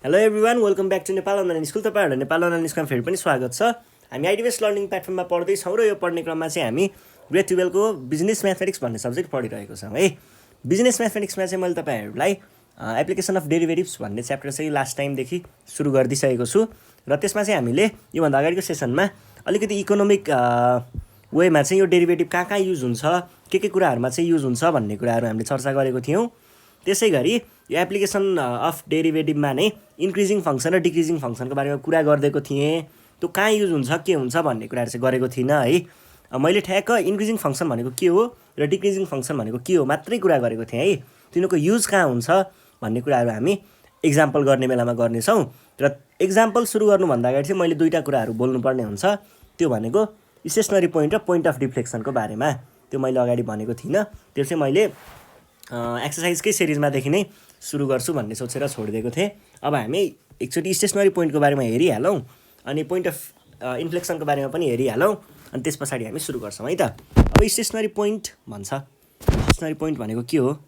Hello everyone, welcome back to Nepal online school. तपाईँहरूलाई Nepal online स्कुलमा फेरि पनि स्वागत छ। हामी आइडिबेस लर्निङ प्लेटफर्ममा पढ्दैछौँ र यो पढ्ने क्रममा चाहिँ हामी ग्रेड 12को बिजनेस म्याथमेटिक्स भन्ने सब्जेक्ट पढिरहेको छौँ है। बिजनेस म्याथमेटिक्समा चाहिँ मैले तपाईँहरूलाई एप्लिकेसन अफ डेरिभेटिभ्स भन्ने च्याप्टर चाहिँ लास्ट टाइमदेखि सुरु गरिदिइसकेको छु र त्यसमा चाहिँ हामीले योभन्दा अगाडिको सेसनमा अलिकति इकोनोमिक वेमा चाहिँ यो डेरिभेटिभ कहाँ कहाँ युज हुन्छ, के कुराहरूमा चाहिँ युज हुन्छ भन्ने कुराहरू हामीले चर्चा गरेको थियौँ। त्यसै गरी यो एप्लिकेसन अफ डेरिभेटिभमा नै इन्क्रिजिङ फङ्सन र डिक्रिजिङ फङ्सनको बारेमा कुरा गरिदिएको थिएँ। त्यो कहाँ युज हुन्छ के हुन्छ भन्ने कुराहरू चाहिँ गरेको थिइनँ है। मैले ठ्याक्क इन्क्रिजिङ फङ्सन भनेको के हो र डिक्रिजिङ फङ्सन भनेको के हो मात्रै कुरा गरेको थिएँ है। तिनीहरूको युज कहाँ हुन्छ भन्ने कुराहरू हामी इक्जाम्पल गर्ने बेलामा गर्नेछौँ। र इक्जाम्पल सुरु गर्नुभन्दा अगाडि चाहिँ मैले दुईवटा कुराहरू बोल्नुपर्ने हुन्छ। त्यो भनेको स्टेसनरी पोइन्ट र पोइन्ट अफ डिफ्लेक्सनको बारेमा। त्यो मैले अगाडि भनेको थिइनँ। त्यो चाहिँ मैले एक्सर्साइजकै सिरिजमादेखि नै सुरु गर्छु भन्ने सोचेर छोडिदिएको थिएँ। अब हामी एकचोटि स्टेसनरी पोइन्टको बारेमा हेरिहालौँ अनि पोइन्ट अफ इन्फ्लेक्सनको बारेमा पनि हेरिहालौँ अनि त्यस पछाडि हामी सुरु गर्छौँ है त। अब स्टेसनरी पोइन्ट भन्छ। स्टेसनरी पोइन्ट भनेको के हो?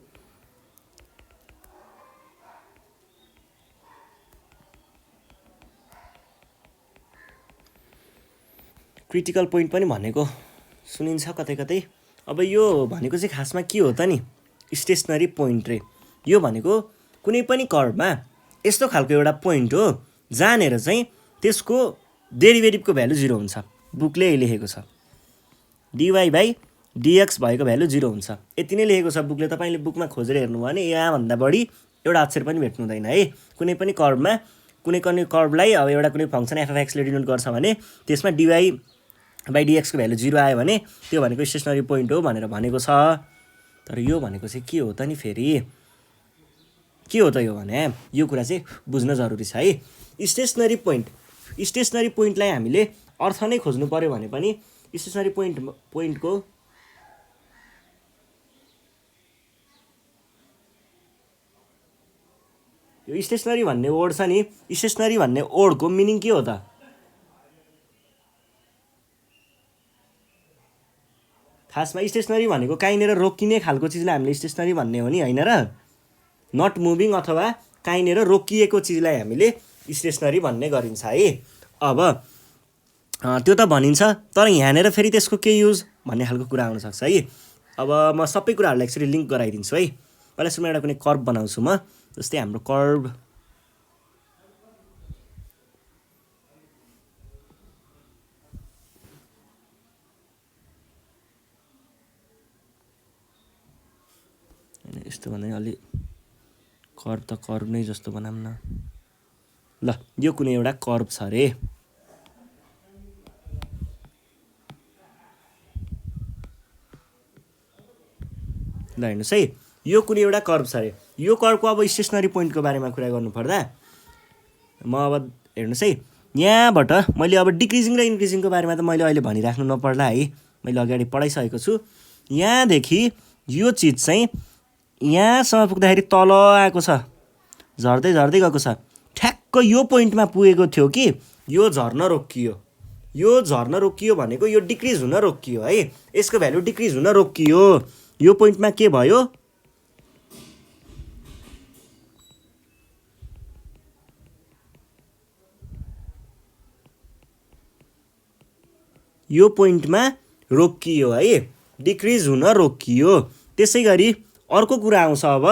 क्रिटिकल पोइन्ट पनि भनेको सुनिन्छ कतै कतै। अब यो भनेको चाहिँ खासमा के हो त नि? स्टेसनरी पोइन्ट रे यो भनेको कुनै पनि कर्वमा यस्तो खालको एउटा पोइन्ट हो जहाँनिर चाहिँ त्यसको डेरिभेटिभको भ्यालु 0 हुन्छ। बुकले लेखेको छ dy/dx भएको भ्यालु 0 हुन्छ। यति नै लेखेको छ बुकले। तपाईँले बुकमा खोजेर हेर्नुभयो भने यहाँभन्दा बढी एउटा अक्षर पनि भेट्नु हुँदैन है। कुनै पनि कर्वमा कुनै कर्वलाई अब एउटा कुनै फङ्सन f(x)ले डिनोट गर्छ भने त्यसमा dy/dx को भ्यालु 0 आयो भने त्यो भनेको स्टेसनरी पोइन्ट हो भनेर भनेको छ। तर यो भनेको चाहिँ के हो त नि? फेरि के हो त यो भने यो कुरा चाहिँ बुझ्न जरुरी छ है। स्टेसनरी पोइन्टलाई हामीले अर्थ नै खोज्नु पर्यो भने पनि स्टेसनरी पोइन्टको यो स्टेसनरी भन्ने वर्ड छ नि, स्टेसनरी भन्ने वर्डको मिनिङ के हो त? खासमा स्टेसनरी भनेको काहीँनिर रोकिने खालको चिजलाई हामीले स्टेसनरी भन्ने हो नि, होइन र? नट मुभिङ अथवा काहीँनिर रोकिएको चिजलाई हामीले स्टेसनरी भन्ने गरिन्छ है। अब त्यो त भनिन्छ, तर यहाँनिर फेरि त्यसको के युज भन्ने खालको कुरा आउनसक्छ है। अब म सबै कुराहरूलाई एक्चुअली लिङ्क गराइदिन्छु है। पहिला सुरुमा एउटा कुनै कर्व बनाउँछु म। जस्तै हाम्रो कर्व यस्तो भने अलि कर्व त कर्व नै जस्तो बनाऊँ न। ल यो कुनै एउटा कर्व छ अरे। ल हेर्नुहोस् है, यो कुनै एउटा कर्व छ अरे। यो कर्वको अब स्टेसनरी पोइन्टको बारेमा कुरा गर्नुपर्दा म अब हेर्नुहोस् है, यहाँबाट मैले अब डिक्रिजिङ र इन्क्रिजिङको बारेमा त मैले अहिले भनिराख्नु नपर्ला है। मैले अगाडि पढाइसकेको छु। यहाँदेखि यो चिज चाहिँ यहाँसम्म पुग्दाखेरि तल आएको छ, झर्दै गएको छ। ठ्याक्क यो पोइन्टमा पुगेको थियो कि यो झर्न रोकियो। यो झर्न रोकियो भनेको यो डिक्रिज हुन रोकियो है। यसको भ्यालु डिक्रिज हुन रोकियो। यो पोइन्टमा के भयो? यो पोइन्टमा रोकियो है, डिक्रिज हुन रोकियो। त्यसै गरी अर्को कुरा आउँछ। अब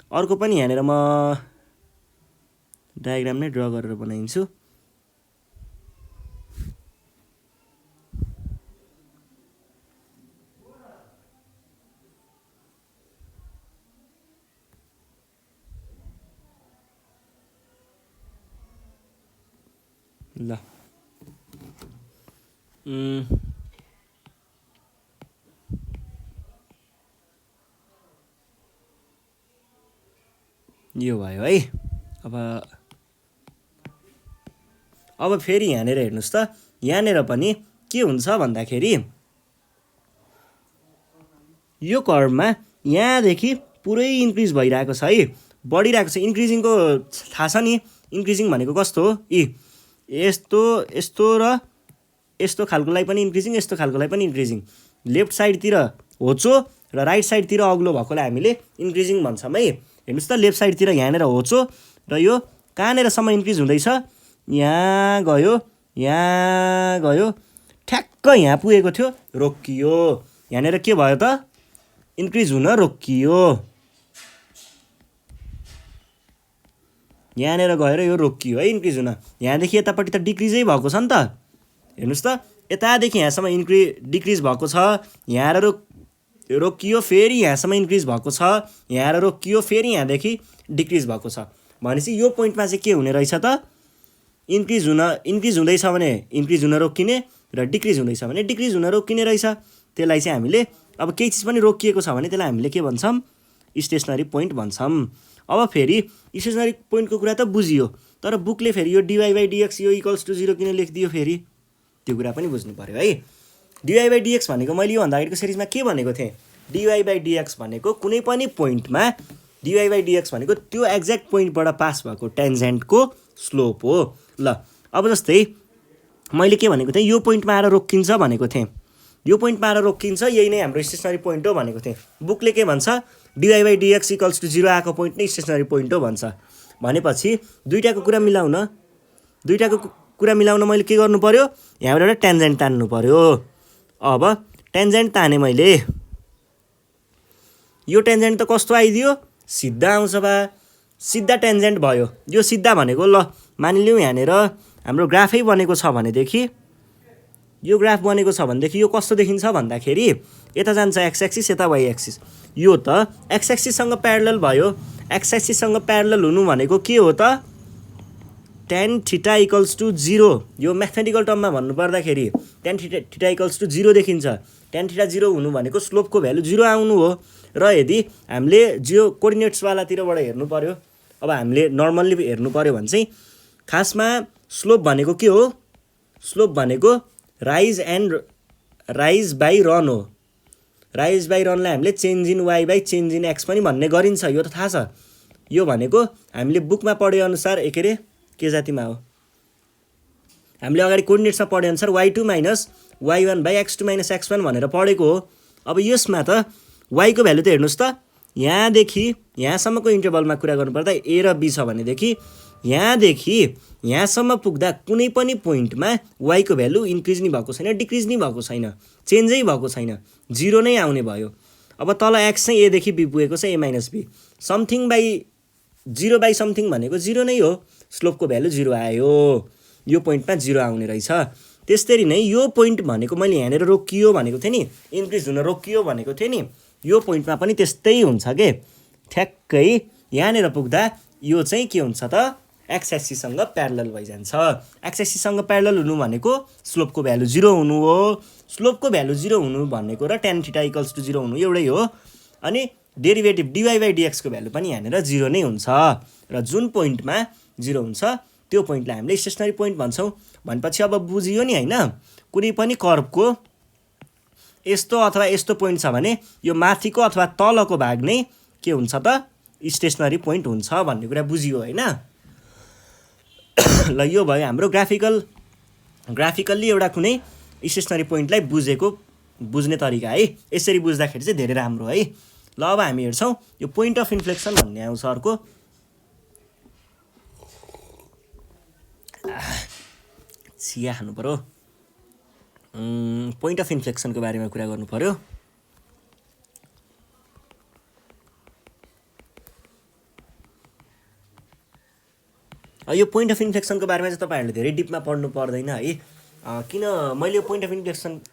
अर्को पनि यहाँनिर म डायग्राम नै ड्र गरेर बनाइदिन्छु। ल यो भयो है। अब फेरि यहाँनिर हेर्नुहोस् त, यहाँनिर पनि के हुन्छ भन्दाखेरि यो कर्वमा यहाँदेखि पुरै इन्क्रिज भइरहेको छ है, बढिरहेको छ। इन्क्रिजिङको थाहा छ नि, इन्क्रिजिङ भनेको कस्तो हो? यस्तो यस्तो र यस्तो खालकोलाई पनि इन्क्रिजिङ, यस्तो खालकोलाई पनि इन्क्रिजिङ। लेफ्ट साइडतिर होचो र राइट साइडतिर अग्लो भएकोलाई हामीले इन्क्रिजिङ भन्छौँ है। हेर्नुहोस् त, लेफ्ट साइडतिर यहाँनिर होचो र यो कहाँनिरसम्म इन्क्रिज हुँदैछ, यहाँ गयो ठ्याक्क यहाँ पुगेको थियो, रोकियो। यहाँनिर के भयो त, इन्क्रिज हुन रोकियो। यहाँनिर गएर यो रोकियो है इन्क्रिज हुन। यहाँदेखि यतापट्टि त डिक्रिजै भएको छ नि त, हेर्नुहोस् त, यतादेखि यहाँसम्म डिक्रिज भएको छ, यहाँ रोकियो, फेरि यहाँसम्म इन्क्रिज भएको छ, यहाँ रोकियो, फेरि यहाँदेखि डिक्रिज भएको छ। भनेपछि यो पोइन्टमा चाहिँ के हुने रहेछ त, इन्क्रिज हुँदैछ भने इन्क्रिज हुन रोकिने र डिक्रिज हुँदैछ भने डिक्रिज हुन रोकिने रहेछ। त्यसलाई चाहिँ हामीले अब केही चिज पनि रोकिएको छ भने त्यसलाई हामीले के भन्छौँ, स्टेसनरी पोइन्ट भन्छौँ। अब फेरि स्टेसनरी पोइन्टको कुरा त बुझियो, तर बुकले फेरि यो dy/dx यो इक्वल्स टु 0 किन लेखिदियो, फेरि त्यो कुरा पनि बुझ्नु पऱ्यो है। dy/dx भनेको मैले योभन्दा अगाडिको सिरिजमा के भनेको थिएँ, dy/dx भनेको कुनै पनि पोइन्टमा dy/dx भनेको त्यो एक्ज्याक्ट पोइन्टबाट पास भएको टेन्जेन्टको स्लोप हो। ल अब जस्तै मैले के भनेको थिएँ, यो पोइन्टमा आएर रोकिन्छ भनेको थिएँ, यो पोइन्टमा आएर रोकिन्छ, यही नै हाम्रो स्टेसनरी पोइन्ट हो भनेको थिएँ। बुकले के भन्छ, dy/dx इक्वल्स टु 0 आएको पोइन्ट नै स्टेसनरी पोइन्ट हो भन्छ। भनेपछि दुईटाको कुरा मिलाउन मैले के गर्नु पर्यो, यहाँबाट एउटा टेन्जेन्ट तान्नु पर्यो। अब टेन्जेन्ट ताने मैले, यो टेन्जेन्ट त कस्तो आइदियो, सिधा आउँछ बा, सिधा टेन्जेन्ट भयो। यो सिधा भनेको ल मानिलिउँ यहाँनिर हाम्रो ग्राफै बनेको छ भनेदेखि, यो ग्राफ बनेको छ भनेदेखि यो कस्तो देखिन्छ भन्दाखेरि यता जान्छ एक्स एक्सिस, यता वाइ एक्सिस। यो त एक्स एक्सिससँग प्यारलल भयो। एक्स एक्सिससँग प्यारलल हुनु भनेको के हो त, tan थीटा इक्वल्स टु 0। यो म्याथमेटिकल टर्ममा भन्नुपर्दाखेरि tan थीटा इक्वल्स टु 0 देखिन्छ। tan थीटा 0 हुनु भनेको स्लोपको भ्यालु 0 आउनु हो। र यदि हामीले जियो कोअर्डिनेट्सवालातिरबाट हेर्नु पर्यो, अब हामीले नर्मल्ली हेर्नु पर्यो भने चाहिँ खासमा स्लोप भनेको के हो, स्लोप भनेको राइज बाई रन हो। राइज बाई रनलाई हामीले change in Y by change in X पनि भन्ने गरिन्छ, यो त थाहा छ। यो भनेको हामीले बुकमा पढे अनुसार के जातिमा हो, हामीले अगाडि कोअर्डिनेट्समा पढे अनुसार y2 minus y1 by x2 minus x1 भनेर पढेको हो। अब यसमा त y को भ्यालु त हेर्नुहोस् त, यहाँदेखि यहाँसम्मको इन्टरभलमा कुरा गर्नुपर्दा a र b छ भनेदेखि यहाँदेखि यहाँसम्म पुग्दा कुनै पनि पोइन्टमा y को भ्यालु इन्क्रिज नि भएको छैन, डिक्रिज नि भएको छैन, चेन्जै भएको छैन, 0 नै आउने भयो। अब तल x चाहिँ a देखि b पुगेको छ, a minus b, something by 0 by something भनेको 0 नै हो, स्लोपको भ्यालु 0 आयो, यो पोइन्टमा 0 आउने रहेछ। त्यसरी नै यो पोइन्ट भनेको मैले यहाँनिर रोकियो भनेको थिएँ नि, इन्क्रिज हुन रोकियो भनेको थिएँ नि, यो पोइन्टमा पनि त्यस्तै हुन्छ के, ठ्याक्कै यहाँनिर पुग्दा यो चाहिँ के हुन्छ त, एक्स एक्सिससँग प्यारलल भइजान्छ। एक्स एक्सिससँग प्यारलल हुनु भनेको स्लोपको भ्यालु 0 हुनु हो। स्लोपको भ्यालु 0 हुनु भनेको र tan थीटा इक्वल्स टु 0 हुनु एउटै हो। अनि डेरिभेटिभ dy/dx को भ्यालु पनि यहाँनिर 0 नै हुन्छ। र जुन पोइन्टमा 0 हुन्छ त्यो पोइन्टलाई हामीले स्टेसनरी पोइन्ट भन्छौँ। भनेपछि अब बुझियो नि होइन, कुनै पनि कर्भको यस्तो अथवा यस्तो पोइन्ट छ भने यो माथिको अथवा तलको भाग नै के हुन्छ त, स्टेसनरी पोइन्ट हुन्छ भन्ने कुरा बुझियो होइन। ल यो भयो हाम्रो ग्राफिकल्ली एउटा कुनै स्टेसनरी पोइन्टलाई बुझ्ने तरिका है। यसरी बुझ्दाखेरि चाहिँ धेरै राम्रो है। ल अब हामी हेर्छौँ यो पोइन्ट अफ इन्फ्लेक्सन भन्ने आउँछ अर्को। चिया खानु पर्यो। पोइन्ट अफ इन्फ्लेक्सनको बारेमा कुरा गर्नु पर्यो। यो पोइन्ट अफ इन्फ्लेक्सनको बारेमा चाहिँ तपाईँहरूले धेरै डिपमा पढ्नु पर्दैन है। किन मैले यो पोइन्ट अफ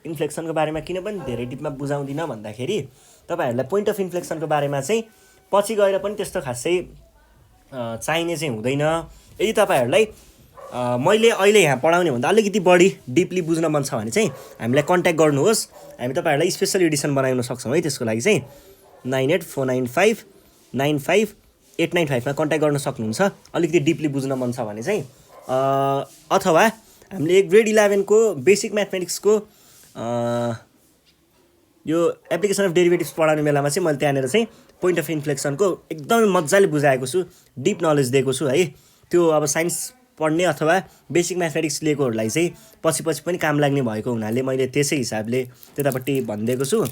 इन्फ्लेक्सनको बारेमा किन पनि धेरै डिपमा बुझाउँदिनँ भन्दाखेरि तपाईँहरूलाई पोइन्ट अफ इन्फ्लेक्सनको बारेमा चाहिँ पछि गएर पनि त्यस्तो खासै चाहिने चाहिँ हुँदैन। यदि तपाईँहरूलाई मैले अहिले यहाँ पढाउने भन्दा अलिकति बढी डिपली बुझ्न मन छ भने चाहिँ हामीलाई कन्ट्याक्ट गर्नुहोस्। हामी तपाईँहरूलाई स्पेसल एडिसन बनाउन सक्छौँ है। त्यसको लागि चाहिँ 9849595895 मा कन्ट्याक्ट गर्न सक्नुहुन्छ अलिकति डिपली बुझ्न मन छ भने चाहिँ। अथवा हामीले ग्रेड 11 को बेसिक म्याथमेटिक्सको यो एप्लिकेसन अफ डेरिभेटिभ्स पढाउने बेलामा चाहिँ मैले त्यहाँनिर चाहिँ पोइन्ट अफ इन्फ्लेक्सनको एकदमै मजाले बुझाएको छु, डिप नलेज दिएको छु है। त्यो अब साइन्स पढ्ने अथवा बेसिक म्याथमेटिक्स लिएकोहरूलाई चाहिँ पछि पनि काम लाग्ने भएको हुनाले मैले त्यसै हिसाबले त्यतापट्टि भनिदिएको छु।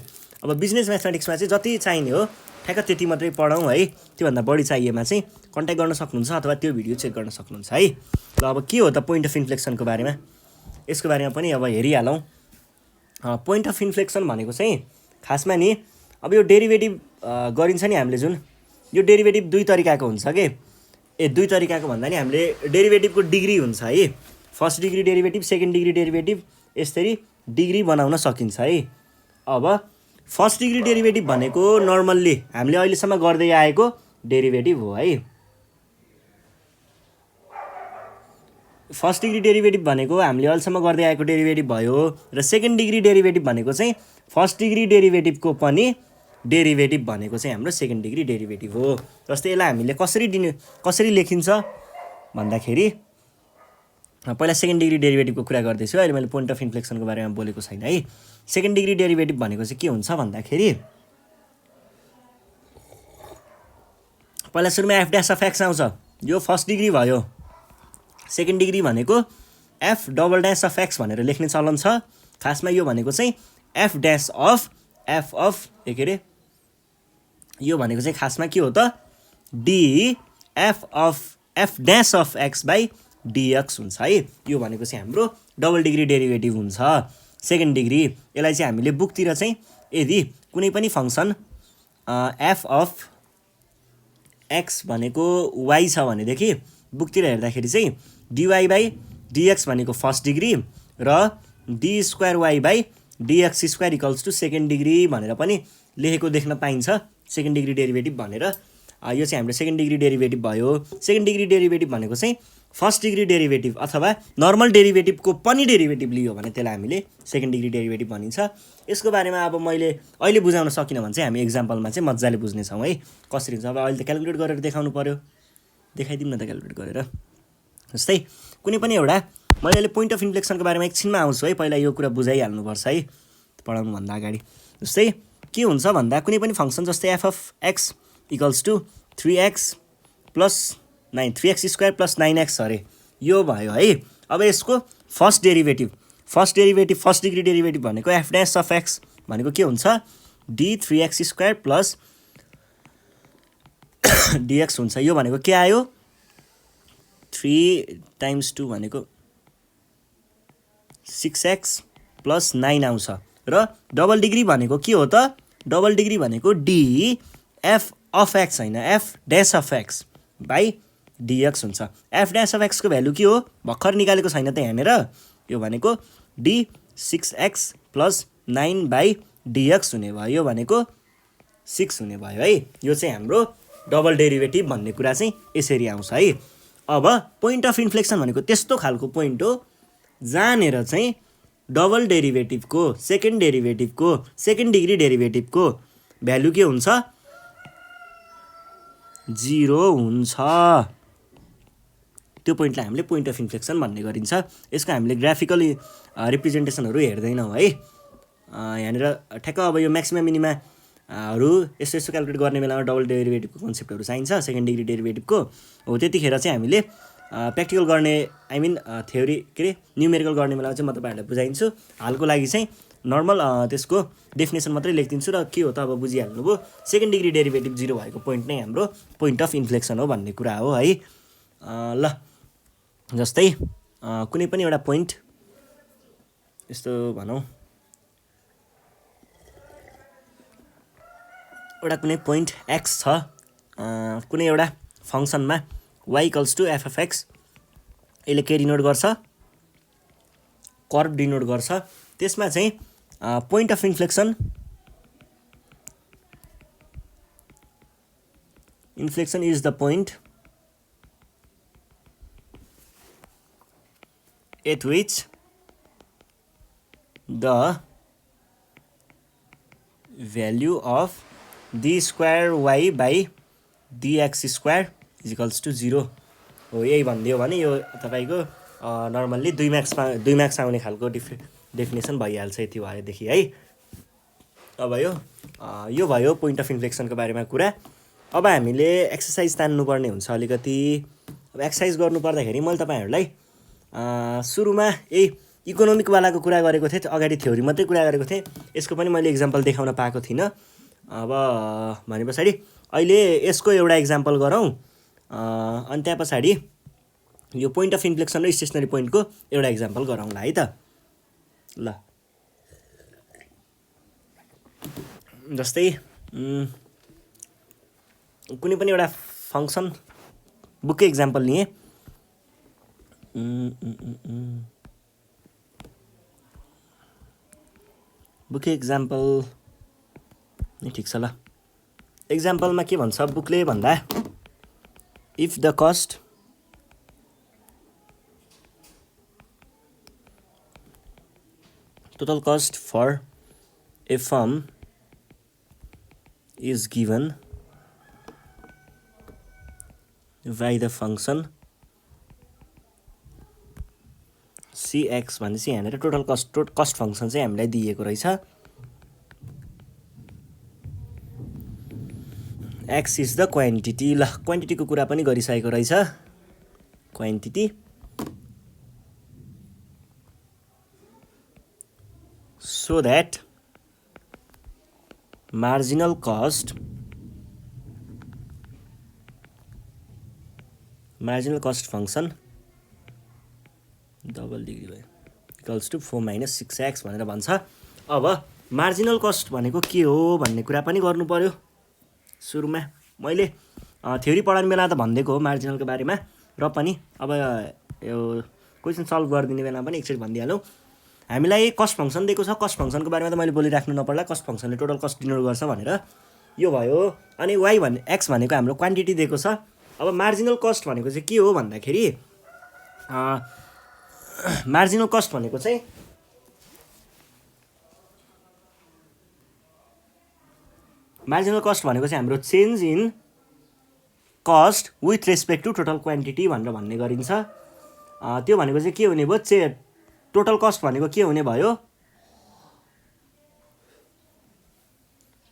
अब बिजनेस म्याथमेटिक्समा चाहिँ जति चाहिने हो ठ्याक्क त्यति मात्रै पढौँ है। त्योभन्दा बढी चाहिएमा चाहिँ कन्ट्याक्ट गर्न सक्नुहुन्छ अथवा त्यो भिडियो चेक गर्न सक्नुहुन्छ है। ल अब के हो त पोइन्ट अफ इन्फ्लेक्सनको बारेमा, यसको बारेमा पनि अब हेरिहालौँ। पोइन्ट अफ इन्फ्लेक्सन भनेको चाहिँ खासमा नि अब यो डेरिभेटिभ गरिन्छ नि हामीले जुन, यो डेरिभेटिभ दुई तरिकाको हुन्छ कि, दुई तरिकाको भन्दा नि हामीले डेरिभेटिभको डिग्री हुन्छ है। First degree derivative, second degree derivative, यसरी डिग्री बनाउन सकिन्छ है। अब फर्स्ट डिग्री डेरिभेटिभ भनेको नर्मल्ली हामीले अहिलेसम्म गर्दै आएको डेरिभेटिभ हो है। फर्स्ट डिग्री डेरिभेटिभ भनेको हामीले अहिलेसम्म गर्दै आएको डेरिभेटिभ भयो र सेकेन्ड डिग्री डेरिभेटिभ भनेको चाहिँ फर्स्ट डिग्री डेरिभेटिभको पनि डेरिभेटिभ भनेको चाहिँ हाम्रो सेकेन्ड डिग्री डेरिभेटिभ हो। जस्तै यसलाई हामीले कसरी लेखिन्छ भन्दाखेरि पहिला सेकेन्ड डिग्री डेरिभेटिभको कुरा गर्दैछु, अहिले मैले पोइन्ट अफ इन्फ्लेक्सनको बारेमा बोलेको छैन है। सेकेन्ड डिग्री डेरिभेटिभ भनेको चाहिँ के हुन्छ भन्दाखेरि पहिला सुरुमा एफ ड्यास अफ एक्स आउँछ, यो फर्स्ट डिग्री भयो। सेकेन्ड डिग्री भनेको F double dash of x भनेर लेख्ने चलन छ। खासमा यो भनेको चाहिँ एफ ड्यास अफ के अरे, यो भनेको चाहिँ खासमा के हो त, D F dash of X by DX हुन्छ है। यो भनेको चाहिँ हाम्रो डबल डिग्री डेरिभेटिभ हुन्छ सेकेन्ड डिग्री। यसलाई चाहिँ हामीले बुकतिर चाहिँ यदि कुनै पनि फङ्सन एफ अफ एक्स भनेको वाइ छ भनेदेखि बुकतिर हेर्दाखेरि चाहिँ डिवाई बाई डिएक्स भनेको फर्स्ट डिग्री र D square Y by DX square equals to second degree भनेर पनि लेखेको देख्न पाइन्छ सेकेन्ड डिग्री डेरिभेटिभ भनेर। यो चाहिँ हाम्रो सेकेन्ड डिग्री डेरिभेटिभ भयो। सेकेन्ड डिग्री डेरिभेटिभ भनेको चाहिँ फर्स्ट डिग्री डेरिभेटिभ अथवा नर्मल डेरिभेटिभको पनि डेरिभेटिभ लियो भने त्यसलाई हामीले सेकेन्ड डिग्री डेरिभेटिभ भनिन्छ। यसको बारेमा अब मैले अहिले बुझाउन सकिनँ भने चाहिँ हामी एक्जाम्पलमा चाहिँ मजाले बुझ्नेछौँ है कसरी हुन्छ। अब अहिले त क्यालकुलेट गरेर देखाउनु पऱ्यो, देखाइदिउँ न त क्यालकुलेट गरेर। जस्तै कुनै पनि एउटा, मैले अहिले पोइन्ट अफ इन्फ्लेक्सनको बारेमा एकछिनमा आउँछु है, पहिला यो कुरा बुझाइहाल्नुपर्छ है पढाउनुभन्दा अगाडि। जस्तै के हुन्छ भन्दा कुनै पनि फङ्सन जस्तै F of X equals to 3x plus 9, 3x square plus 9x अरे यो भयो है। अब यसको फर्स्ट फर्स्ट डिग्री डेरिभेटिभ भनेको एफ ड्यास अफ एक्स भनेको के हुन्छ, D 3x square plus dx हुन्छ। यो भनेको के आयो, 3 × 2 भनेको 6x प्लस 9 आउँछ। र डबल डिग्री भनेको के हो त, डबल डिग्री भनेको डी एफ अफ एक्स होइन, F dash of X by DX हुन्छ। एफ ड्यास अफ एक्सको भ्यालु के हो भर्खर निकालेको छैन त यहाँनिर, यो भनेको D 6x plus 9 by dx हुने भयो, यो भनेको 6 हुने भयो है। यो चाहिँ हाम्रो डबल डेरिभेटिभ भन्ने कुरा चाहिँ यसरी आउँछ है। अब पोइन्ट अफ इन्फ्लेक्सन भनेको त्यस्तो खालको पोइन्ट हो जहाँनिर चाहिँ डबल डेरिभेटिभको सेकेन्ड डिग्री डेरिभेटिभको भ्यालु के हुन्छ, 0 हुन्छ। त्यो पोइन्टलाई हामीले पोइन्ट अफ इन्फ्लेक्सन भन्ने गरिन्छ। यसको हामीले ग्राफिकल रिप्रेजेन्टेसनहरू हेर्दैनौँ है। यहाँनिर ठ्याक्क अब यो म्याक्सिमम मिनिमाहरू यस्तो क्यालकुलेट गर्ने बेलामा डबल डेरिभेटिभको कन्सेप्टहरू चाहिन्छ सेकेन्ड डिग्री डेरिभेटिभको हो। त्यतिखेर चाहिँ हामीले प्र्याक्टिकल गर्ने थ्योरी के अरे न्युमेरिकल गर्ने बेलामा चाहिँ म तपाईँहरूलाई बुझाइदिन्छु। हालको लागि चाहिँ नर्मल त्यसको डेफिनेसन मात्रै लेखिदिन्छु र के हो त अब बुझिहाल्नुभयो। सेकेन्ड डिग्री डेरिभेटिभ 0 भएको पोइन्ट नै हाम्रो पोइन्ट अफ इन्फ्लेक्सन हो भन्ने कुरा हो है। ल जस्तै कुनै पनि एउटा पोइन्ट यस्तो भनौँ, एउटा कुनै पोइन्ट एक्स छ कुनै एउटा फङ्सनमा y equals to f of x, यसले के डिनोट गर्छ, कर्भ डिनोट गर्छ। त्यसमा चाहिँ point of inflection is the point at which the value of d square y by dx square is equals to 0 हो। यही भनिदियो भने यो तपाईँको नर्मल्ली 2 मार्क्स आउने खालको डेफिनेसन भइहाल्छ यति भएदेखि है। अब यो भयो पोइन्ट अफ इन्फ्लेक्सनको बारेमा कुरा। अब हामीले एक्सर्साइज तान्नुपर्ने हुन्छ अलिकति। अब एक्सर्साइज गर्नु पर्दाखेरि मैले तपाईँहरूलाई सुरुमा यही इकोनोमिकवालाको कुरा गरेको थिएँ, अगाडि थ्योरी मात्रै कुरा गरेको थिएँ, यसको पनि मैले इक्जाम्पल देखाउन पाएको थिइनँ। अब भने पछाडि अहिले यसको एउटा इक्जाम्पल गरौँ, अनि त्यहाँ पछाडि यो पोइन्ट अफ इन्फ्लेक्सन र स्टेसनरी पोइन्टको एउटा इक्जाम्पल गरौँला है त। ल जस्तै कुनै पनि एउटा फङ्सन बुककै इक्जाम्पल लिएँ। बुककै इक्जाम्पल नि ठिक छ। ल इक्जाम्पलमा के भन्छ बुकले भन्दा, if the cost total cost for a firm is given by the function cx भनेपछि यहाँनिर टोटल कस्ट फङ्सन चाहिँ हामीलाई दिएको रहेछ। x is the quantity. ल क्वान्टिटीको कुरा पनि गरिसकेको रहेछ, quantity. So that marginal cost function double degree भयो इक्वल्स टु 4 - 6x भनेर भन्छ। अब मार्जिनल कस्ट भनेको के हो भन्ने कुरा पनि गर्नु पर्यो। सुरुमा मैले थ्योरी पढाउने बेला त भनिदिएको हो मार्जिनलको बारेमा, र पनि अब यो क्वेसन सल्भ गरिदिने बेला पनि एकचोटि भनिदिइहालौँ। हामीलाई कस्ट फङ्सन दिएको छ, कस्ट फङ्सनको बारेमा त मैले बोलिराख्नु नपर्ला, कस्ट फङ्सनले टोटल कस्ट डिनोट गर्छ भनेर, यो भयो। अनि x भनेको हाम्रो क्वान्टिटी दिएको छ। अब मार्जिनल कस्ट भनेको चाहिँ के हो भन्दाखेरि, मार्जिनल कस्ट भनेको चाहिँ हाम्रो change in cost with respect to total quantity भनेर भन्ने गरिन्छ। त्यो भनेको चाहिँ के हुने भयो, टोटल कस्ट भनेको के हुने भयो,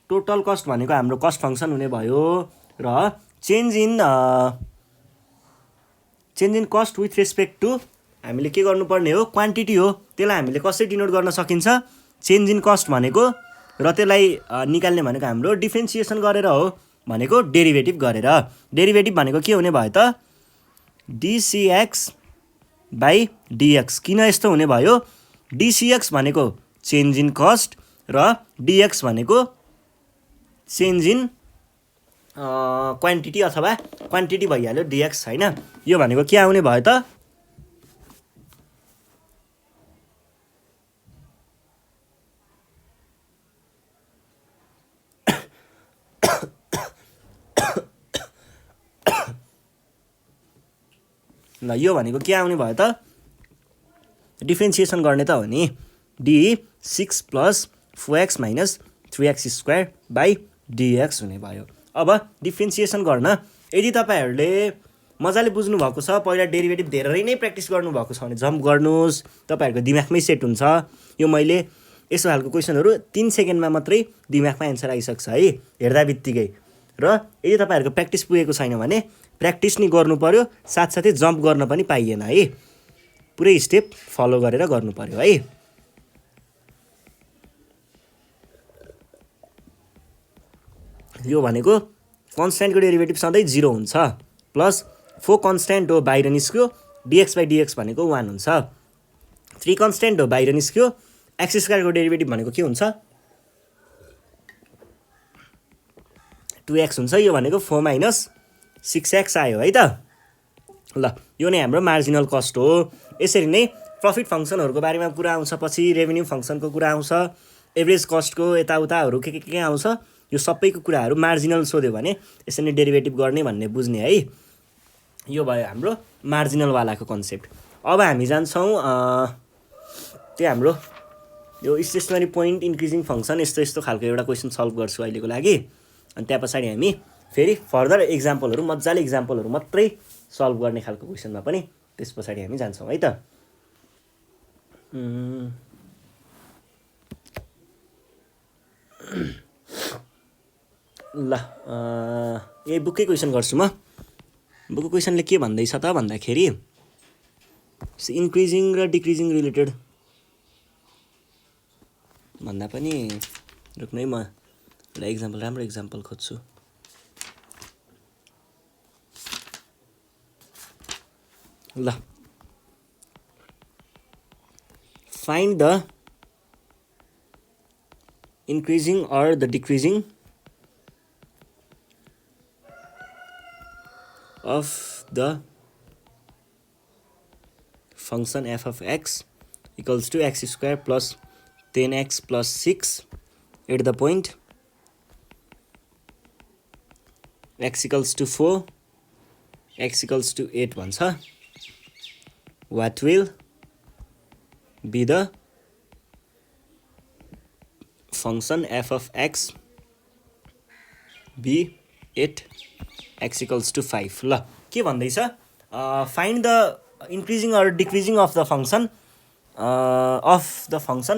टोटल कस्ट भनेको हाम्रो कस्ट फङ्सन हुने भयो, र change in cost with respect to हामीले के गर्नुपर्ने हो, क्वान्टिटी हो। त्यसलाई हामीले कसरी डिनोट गर्न सकिन्छ, चेन्ज इन कस्ट भनेको, र त्यसलाई निकाल्ने भनेको हाम्रो डिफ्रेन्सिएसन गरेर हो, भनेको डेरिभेटिभ गरेर। डेरिभेटिभ भनेको के हुने भयो त, dcx/dx। किन यस्तो हुने भयो, dcx भनेको चेन्ज इन कस्ट र dx भनेको चेन्ज इन क्वान्टिटी अथवा क्वान्टिटी भइहाल्यो dx होइन। यो भनेको के आउने भयो त, ल यो भनेको के आउने भयो त, डिफ्रेन्सिएसन गर्ने त हो नि, d6 + 4x - 3x²/dx हुने भयो। अब डिफ्रेन्सिएसन गर्न यदि तपाईँहरूले मजाले बुझ्नु भएको छ, पहिला डेरिभेटिभ धेरै नै प्र्याक्टिस गर्नुभएको छ भने जम्प गर्नुहोस्, तपाईँहरूको दिमागमै सेट हुन्छ। यो मैले यस्तो खालको क्वेसनहरू 3 सेकेन्डमा मात्रै दिमागमा एन्सर आइसक्छ है, हेर्दा बित्तिकै। र यदि तपाईँहरूको प्र्याक्टिस पुगेको छैन भने प्र्याक्टिस नि गर्नु पर्यो, साथसाथै जम्प गर्न पनि पाइएन है, पुरै स्टेप फलो गरेर गर्नु पर्यो है। यो भनेको कन्स्ट्यान्टको डेरिभेटिभ सधैँ 0 हुन्छ, प्लस 4 कन्स्ट्यान्ट हो बाहिर निस्क्यो, dx/dx भनेको 1 हुन्छ। 3 कन्स्ट्यान्ट हो बाहिर निस्क्यो, x² को डेरिभेटिभ भनेको के हुन्छ, 2x हुन्छ। यो भनेको 4 - 6x आयो है त। ल यो नै हाम्रो मार्जिनल कस्ट हो। यसरी नै प्रफिट फङ्सनहरूको बारेमा कुरा आउँछ, पछि रेभेन्यू फङ्सनको कुरा आउँछ, एभरेज कस्टको यताउताहरू के आउँछ, यो सबैको कुराहरू मार्जिनल सोध्यो भने यसरी नै डेरिभेटिभ गर्ने भन्ने बुझ्ने है। यो भयो हाम्रो मार्जिनलवालाको कन्सेप्ट। अब हामी जान्छौँ त्यो हाम्रो यो स्टेसनरी पोइन्ट इन्क्रिजिङ फङ्सन, यस्तो खालको एउटा क्वेसन सल्भ गर्छु अहिलेको लागि। अनि त्यहाँ पछाडि हामी फेरि फर्दर इक्जाम्पलहरू, मजाले इक्जाम्पलहरू मात्रै सल्भ गर्ने खालको क्वेसनमा पनि त्यस पछाडि हामी जान्छौँ है त। ल यही बुककै क्वेसन गर्छु म। बुकको क्वेसनले के भन्दैछ त भन्दाखेरि इन्क्रिजिङ र डिक्रिजिङ रिलेटेड भन्दा पनि रुक्नु है, म एउटा इक्जाम्पल, राम्रो इक्जाम्पल खोज्छु। ल, find the increasing or the decreasing of the function f of x equals to x square plus 10x plus 6 at the point x equals to 4, x equals to 8 भन्छ। What will be the function f of x be at x equals to 5? ल, के भन्दैछ? Find the increasing or decreasing of the function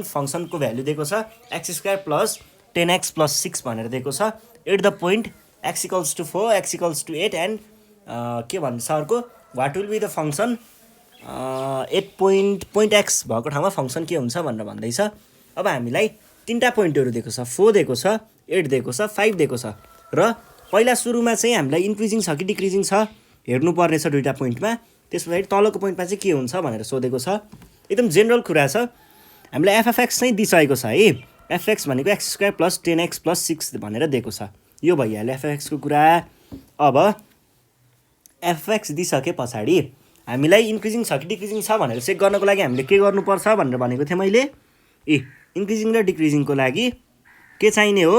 फङ्सनको value दिएको छ x square plus 10x plus 6 भनेर दिएको छ at the point x equals to 4, x equals to 8 and के भन्छ अर्को, what will be the function at point x भएको ठाउँमा फङ्सन के हुन्छ भनेर भन्दैछ। अब हामीलाई तिनवटा पोइन्टहरू दिएको छ, 4 दिएको छ, 8 दिएको छ, 5 दिएको छ र पहिला सुरुमा चाहिँ हामीलाई इन्क्रिजिङ छ कि डिक्रिजिङ छ हेर्नुपर्ने छ दुईवटा पोइन्टमा। त्यस पछाडि तलको पोइन्टमा चाहिँ के हुन्छ भनेर सोधेको छ। एकदम जेनरल कुरा छ। हामीलाई एफ अफ एक्स चाहिँ दिइसकेको छ है। एफ एक्स भनेको x square plus 10x plus 6 भनेर दिएको छ। यो भइहाल्यो एफ एक्सको कुरा। अब एफ एक्स दिइसके पछाडि हामीलाई इन्क्रिजिङ छ कि डिक्रिजिङ छ भनेर चेक गर्नको लागि हामीले के गर्नुपर्छ भनेर भनेको थिएँ मैले। इन्क्रिजिङ र डिक्रिजिङको लागि के चाहिने हो,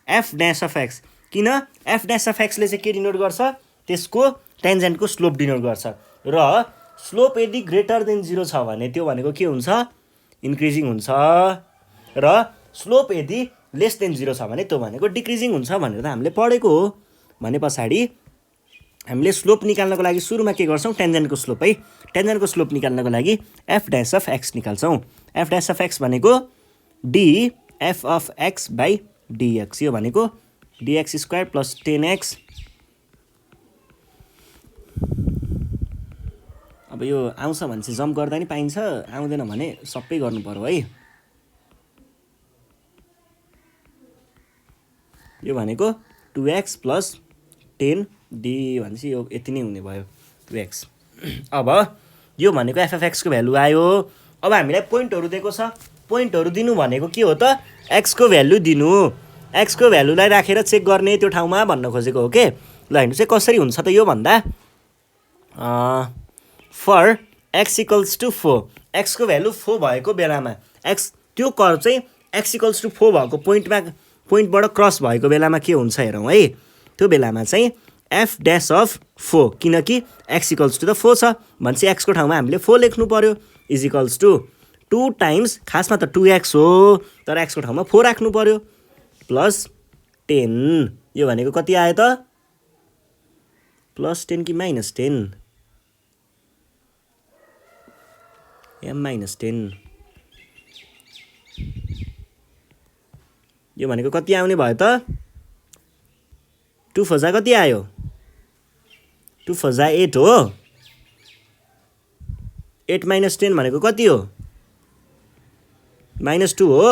एफ ड्यास अफ एक्स। किन एफ ड्यास अफ एक्सले चाहिँ के डिनोट गर्छ, त्यसको टेन्जेन्टको स्लोप डिनोट गर्छ र स्लोप यदि ग्रेटर देन 0 छ भने त्यो भनेको के हुन्छ, इन्क्रिजिङ हुन्छ र स्लोप यदि लेस देन 0 छ भने त्यो भनेको डिक्रिजिङ हुन्छ भनेर त हामीले पढेको हो। भने पछाडि हामीले स्लोप निकाल्नको लागि सुरुमा के गर्छौँ, टेन्जेन्टको स्लोप है। टेन्जेन्टको स्लोप निकाल्नको लागि एफ ड्यास अफ एक्स निकाल्छौँ। एफ ड्यास अफ एक्स भनेको डिएफ अफ एक्स बाई डिएक्स। यो भनेको डिएक्स स्क्वायर प्लस 10x। अब यो आउँछ भने चाहिँ जम्प गर्दा नि पाइन्छ, आउँदैन भने सबै गर्नु पर्यो है। यो भनेको 2x प्लस 10d भनेपछि यो यति नै हुने भयो 2x। अब यो भनेको एफ एफ एक्सको भ्यालु आयो। अब हामीलाई पोइन्टहरू दिएको छ। पोइन्टहरू दिनु भनेको के हो त, एक्सको भ्यालु दिनु। एक्सको भ्यालुलाई राखेर चेक गर्ने त्यो ठाउँमा भन्न खोजेको हो के। ल हेर्नु चाहिँ कसरी हुन्छ त यो भन्दा, फर एक्स इक्वल्स टु 4, एक्सको भ्यालु 4 भएको बेलामा एक्स त्यो कर्व चाहिँ एक्स इक्वल्स टु 4 भएको पोइन्टबाट क्रस भएको बेलामा के हुन्छ हेरौँ है। त्यो बेलामा चाहिँ एफ ड्यास अफ 4, किनकि एक्स इक्वल्स टु त 4 छ भनेपछि एक्सको ठाउँमा हामीले 4 लेख्नु पर्यो, इज इक्वल्स टु 2 टाइम्स, खासमा त 2x हो तर एक्सको ठाउँमा 4 राख्नु पर्यो, प्लस 10। यो भनेको कति आयो त, प्लस 10 कि माइनस 10, या माइनस 10। यो भनेको कति आउने भयो त, 2 फजा कति आयो, 2 फजा 8 हो। 8 माइनस 10 भनेको कति हो, माइनस 2 हो।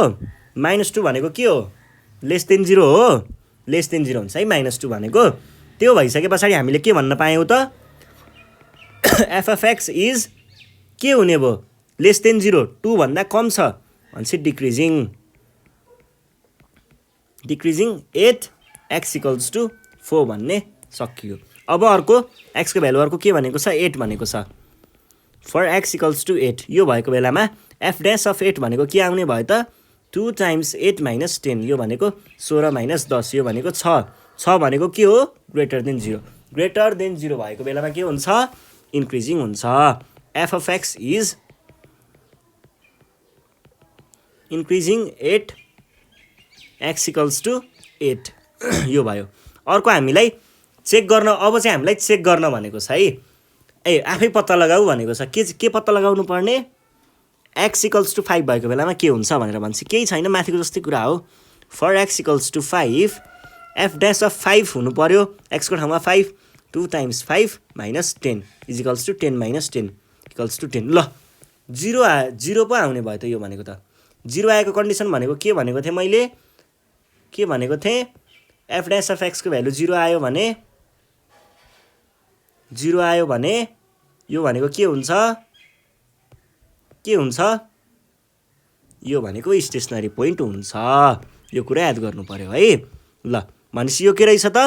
माइनस 2 भनेको के हो, लेस देन 0 हो। लेस देन 0 हुन्छ है माइनस 2 भनेको। त्यो भइसके पछाडि हामीले के भन्न पायौँ त, एफ एफ एक्स इज के हुने भयो, लेस देन 0, 2 भन्दा कम छ भनेपछि decreasing. Decreasing at X equals to 4 भन्ने सकियो। अब अर्को एक्सको भ्यालु अर्को के भनेको छ, 8 भनेको छ। फर एक्स इक्वल्स टु 8 यो भएको बेलामा एफ ड्यास अफ 8 भनेको के आउने भयो त, 2 टाइम्स 8 माइनस 10। यो भनेको 16 माइनस 10, यो भनेको 6। 6 भनेको के हो, ग्रेटर देन 0। ग्रेटर देन 0 भएको बेलामा के हुन्छ, इन्क्रिजिङ हुन्छ। F of X is increasing at X equals to 8। यो भयो। अर्को हामीलाई चेक गर्न, अब चाहिँ हामीलाई चेक गर्न भनेको छ है। आफै पत्ता लगाऊ भनेको छ। के पत्ता लगाउनु पर्ने, एक्स इक्वल्स टु 5 भएको बेलामा के हुन्छ भनेर भन्छ। केही छैन, माथिको जस्तै कुरा हो। For x equals to 5, F dash of 5 हुनु पर्यो, एक्सको ठाउँमा 5, 2 times 5 minus 10 is equals to 10 minus 10 equals to 10। ल 0 पो आउने भयो त। यो भनेको त 0 आएको कन्डिसन भनेको के भनेको थिएँ मैले के भनेको थिएँ एफ ड्यास अफ एक्सको भ्यालु 0 आयो भने यो भनेको के हुन्छ यो भनेको स्टेसनरी पोइन्ट हुन्छ यो कुरा याद गर्नु पर्यो है ल भनेपछि यो के रहेछ त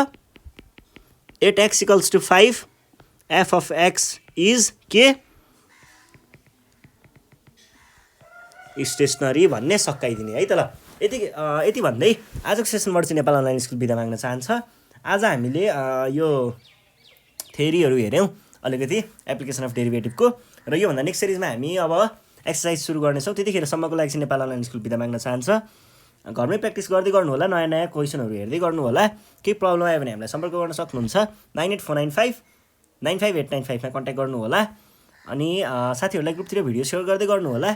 8x = 5 f of x is के स्टेसनरी भन्ने सकाइदिने है त ल यति भन्दै आजको सेसनबाट चाहिँ नेपाल अनलाइन स्कुल बिदा माग्न चाहन्छ आज हामीले यो थ्योरीहरू हेऱ्यौँ अलिकति एप्लिकेसन अफ डेरिभेटिभको र योभन्दा नेक्स्ट सिरिजमा हामी अब एक्सर्साइज सुरु गर्नेछौँ त्यतिखेरसम्मको लागि चाहिँ नेपाल अनलाइन स्कुल बिदा माग्न चाहन्छ घरमै प्र्याक्टिस गर्दै गर्नु होला नयाँ क्वेसनहरू हेर्दै गर्नु होला केही प्रब्लम आयो भने हामीलाई सम्पर्क गर्न सक्नुहुन्छ 9849595895 मा कन्ट्याक्ट गर्नु होला अनि साथीहरूलाई ग्रुपतिर भिडियो सेयर गर्दै गर्नु होला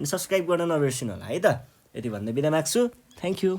अनि सब्स्क्राइब गर्न नबिर्सिनु होला है त यति भन्दै बिदा माग्छु थ्याङ्क यू